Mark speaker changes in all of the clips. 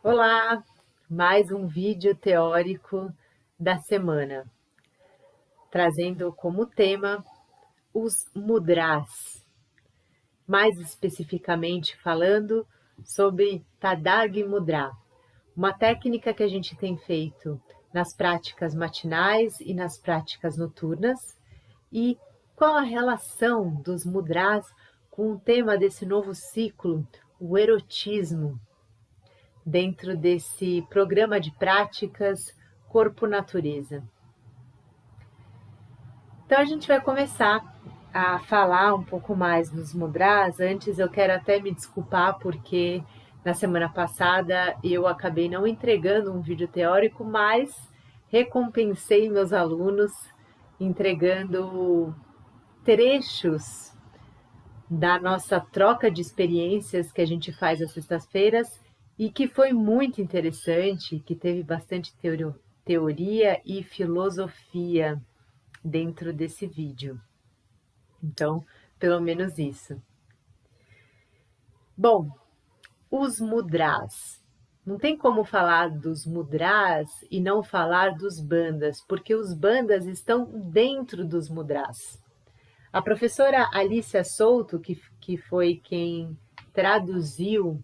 Speaker 1: Olá, mais um vídeo teórico da semana, trazendo como tema os mudras, mais especificamente falando sobre Tadag Mudra, uma técnica que a gente tem feito nas práticas matinais e nas práticas noturnas, e qual a relação dos mudras com o tema desse novo ciclo, o erotismo, dentro desse programa de práticas Corpo-Natureza. Então, a gente vai começar a falar um pouco mais dos mudras. Antes, eu quero até me desculpar, porque na semana passada eu acabei não entregando um vídeo teórico, mas recompensei meus alunos entregando trechos da nossa troca de experiências que a gente faz às sextas-feiras e que foi muito interessante, que teve bastante teoria e filosofia dentro desse vídeo. Então, pelo menos isso. Bom, os mudras. Não tem como falar dos mudras e não falar dos bandhas, porque os bandhas estão dentro dos mudras. A professora Alicia Souto, que foi quem traduziu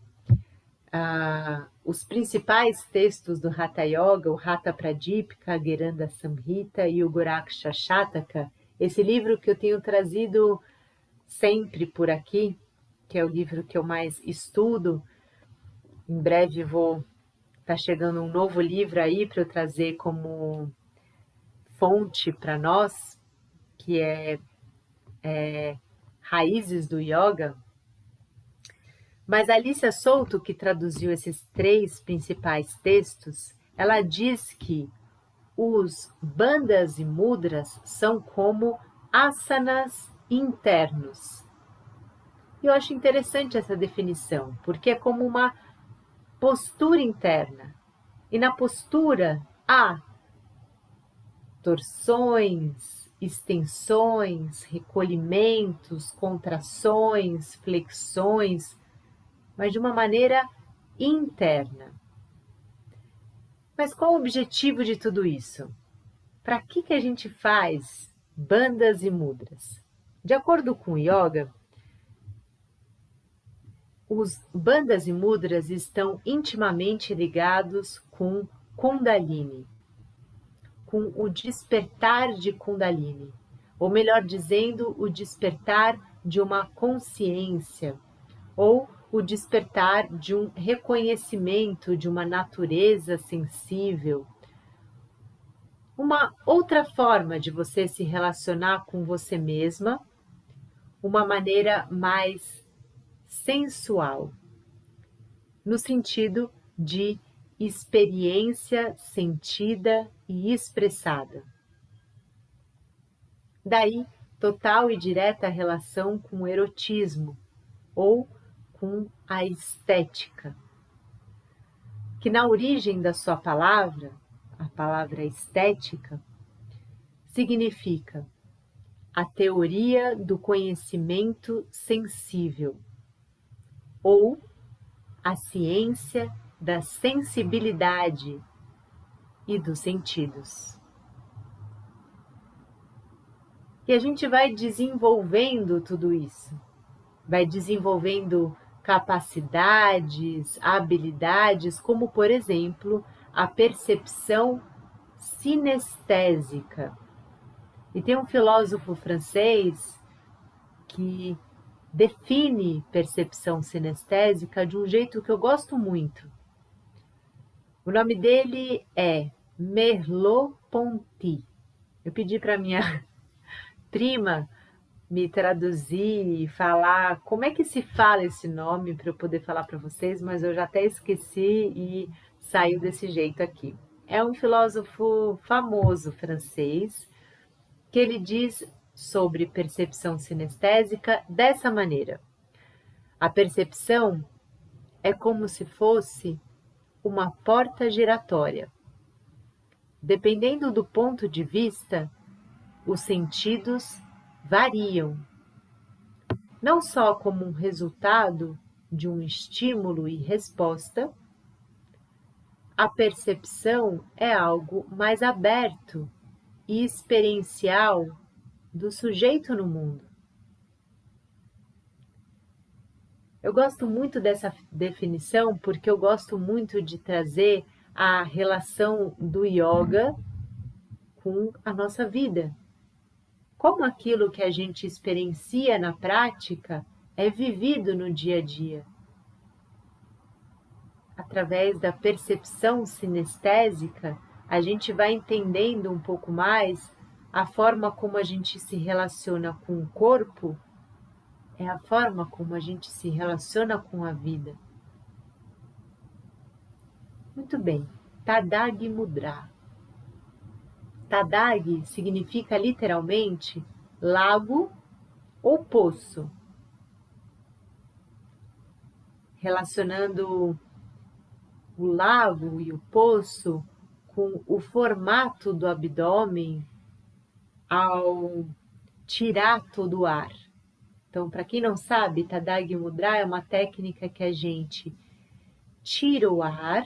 Speaker 1: os principais textos do Hatha Yoga, o Hatha Pradipika, Geranda Samhita e o Goraksha Shataka, esse livro que eu tenho trazido sempre por aqui, que é o livro que eu mais estudo. Em breve tá chegando um novo livro aí para eu trazer como fonte para nós, que é Raízes do Yoga. Mas a Alicia Souto, que traduziu esses três principais textos, ela diz que os bandhas e mudras são como asanas internos. E eu acho interessante essa definição, porque é como uma postura interna. E na postura há torções, extensões, recolhimentos, contrações, flexões, mas de uma maneira interna. Mas qual o objetivo de tudo isso? Para que a gente faz bandhas e mudras? De acordo com o yoga, os bandhas e mudras estão intimamente ligados com Kundalini, com o despertar de Kundalini, ou melhor dizendo, o despertar de uma consciência, ou o despertar de um reconhecimento de uma natureza sensível. Uma outra forma de você se relacionar com você mesma, uma maneira mais sensual, no sentido de experiência sentida e expressada. Daí, total e direta relação com o erotismo, ou com a estética, que na origem da sua palavra, a palavra estética, significa a teoria do conhecimento sensível, ou a ciência da sensibilidade e dos sentidos. E a gente vai desenvolvendo tudo isso, vai desenvolvendo capacidades, habilidades, como, por exemplo, a percepção sinestésica. E tem um filósofo francês que define percepção sinestésica de um jeito que eu gosto muito. O nome dele é Merleau-Ponty. Eu pedi para minha prima me traduzir e falar como é que se fala esse nome para eu poder falar para vocês, mas eu já até esqueci e saiu desse jeito aqui. É um filósofo famoso francês que ele diz sobre percepção sinestésica dessa maneira: a percepção é como se fosse uma porta giratória. Dependendo do ponto de vista, os sentidos variam, não só como um resultado de um estímulo e resposta, a percepção é algo mais aberto e experiencial do sujeito no mundo. Eu gosto muito dessa definição porque eu gosto muito de trazer a relação do yoga com a nossa vida. Como aquilo que a gente experiencia na prática é vivido no dia a dia. Através da percepção sinestésica, a gente vai entendendo um pouco mais a forma como a gente se relaciona com o corpo, é a forma como a gente se relaciona com a vida. Muito bem, Tadag Mudra. Tadag significa literalmente lago ou poço, relacionando o lago e o poço com o formato do abdômen ao tirar todo o ar. Então, para quem não sabe, Tadag Mudra é uma técnica que a gente tira o ar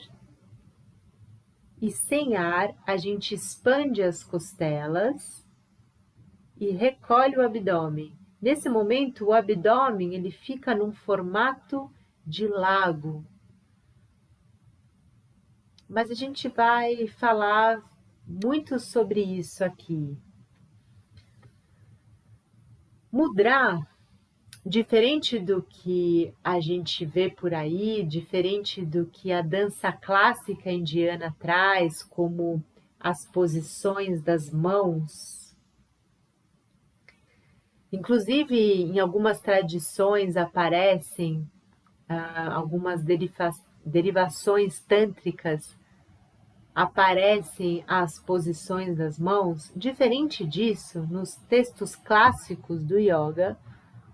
Speaker 1: e sem ar a gente expande as costelas e recolhe o abdômen. Nesse momento, o abdômen ele fica num formato de lago. Mas a gente vai falar muito sobre isso aqui. Mudra, diferente do que a gente vê por aí, diferente do que a dança clássica indiana traz, como as posições das mãos. Inclusive, em algumas tradições aparecem algumas derivações tântricas, aparecem as posições das mãos. Diferente disso, nos textos clássicos do yoga,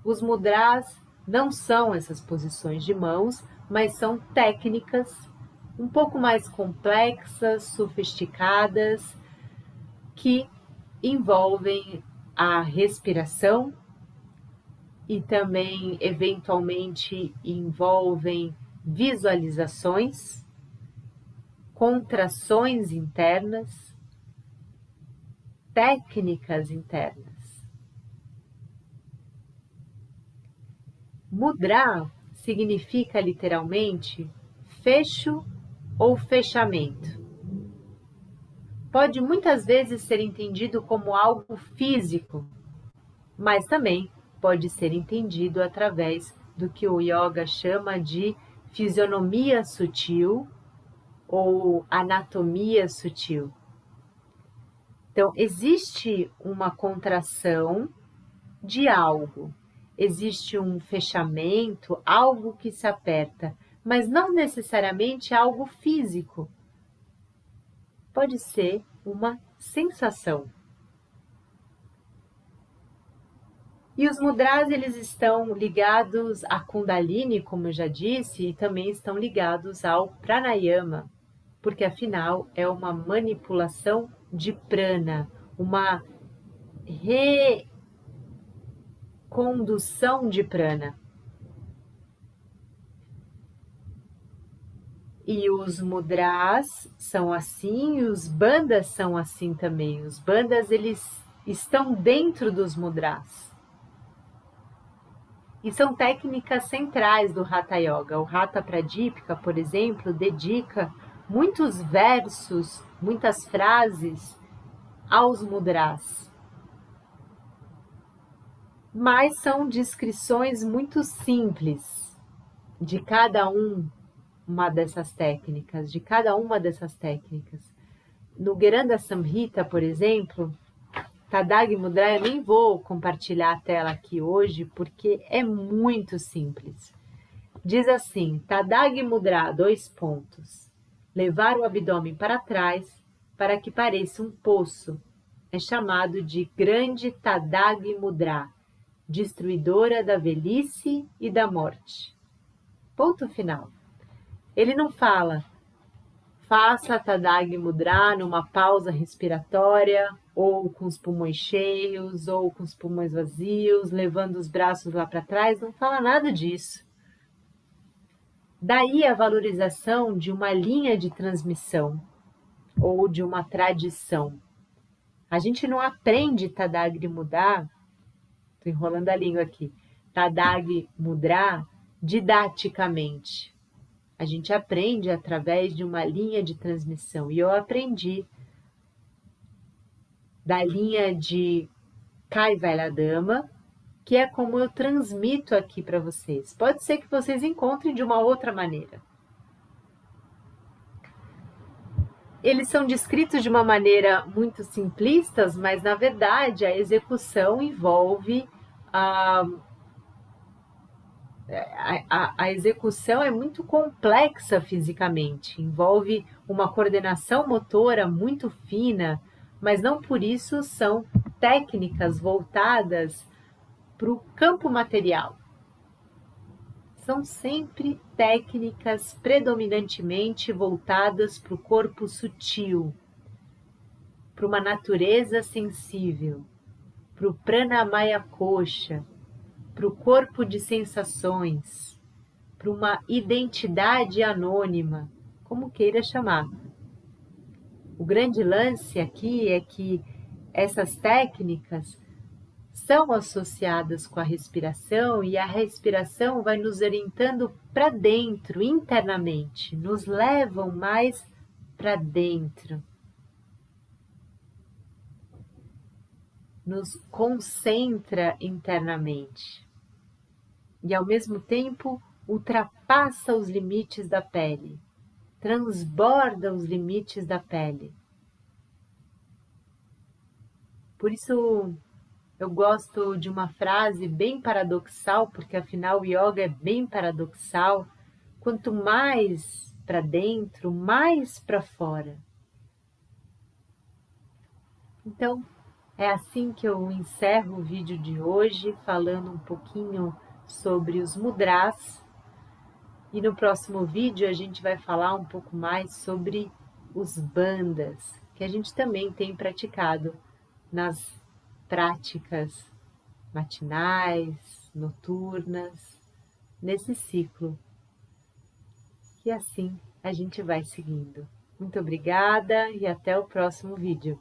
Speaker 1: os mudras não são essas posições de mãos, mas são técnicas um pouco mais complexas, sofisticadas, que envolvem a respiração e também, eventualmente, envolvem visualizações, contrações internas, técnicas internas. Mudra significa literalmente fecho ou fechamento. Pode muitas vezes ser entendido como algo físico, mas também pode ser entendido através do que o yoga chama de fisionomia sutil ou anatomia sutil. Então, existe uma contração de algo, existe um fechamento, algo que se aperta, mas não necessariamente algo físico. Pode ser uma sensação. E os mudras, eles estão ligados à Kundalini, como eu já disse, e também estão ligados ao Pranayama, porque afinal é uma manipulação de prana, uma recondução de prana. E os mudras são assim, e os bandhas são assim também. Os bandhas, eles estão dentro dos mudras. E são técnicas centrais do Hatha Yoga. O Hatha Pradipika, por exemplo, dedica muitos versos, muitas frases aos mudras. Mas são descrições muito simples de cada uma dessas técnicas, No Gheranda Samhita, por exemplo, Tadag Mudra, eu nem vou compartilhar a tela aqui hoje, porque é muito simples. Diz assim, Tadag Mudra, : levar o abdômen para trás para que pareça um poço. É chamado de grande Tadag Mudra, destruidora da velhice e da morte. Ponto final. Ele não fala, faça Tadag Mudra numa pausa respiratória, ou com os pulmões cheios, ou com os pulmões vazios, levando os braços lá para trás, não fala nada disso. Daí a valorização de uma linha de transmissão ou de uma tradição. A gente não aprende Tadagri Mudra, estou enrolando a língua aqui, Tadagri Mudra didaticamente. A gente aprende através de uma linha de transmissão. E eu aprendi da linha de Kaivalya-dhamma, que é como eu transmito aqui para vocês. Pode ser que vocês encontrem de uma outra maneira. Eles são descritos de uma maneira muito simplistas, mas na verdade a execução envolve a execução é muito complexa fisicamente, envolve uma coordenação motora muito fina, mas não por isso são técnicas voltadas para o campo material. São sempre técnicas predominantemente voltadas para o corpo sutil, para uma natureza sensível, para o pranamaya kosha, para o corpo de sensações, para uma identidade anônima, como queira chamar. O grande lance aqui é que essas técnicas são associadas com a respiração e a respiração vai nos orientando para dentro, internamente, nos levam mais para dentro. Nos concentra internamente. E ao mesmo tempo ultrapassa os limites da pele, transborda os limites da pele. Por isso eu gosto de uma frase bem paradoxal, porque afinal o yoga é bem paradoxal. Quanto mais para dentro, mais para fora. Então, é assim que eu encerro o vídeo de hoje, falando um pouquinho sobre os mudras. E no próximo vídeo a gente vai falar um pouco mais sobre os bandhas, que a gente também tem praticado nas práticas matinais, noturnas, nesse ciclo. E assim a gente vai seguindo. Muito obrigada e até o próximo vídeo.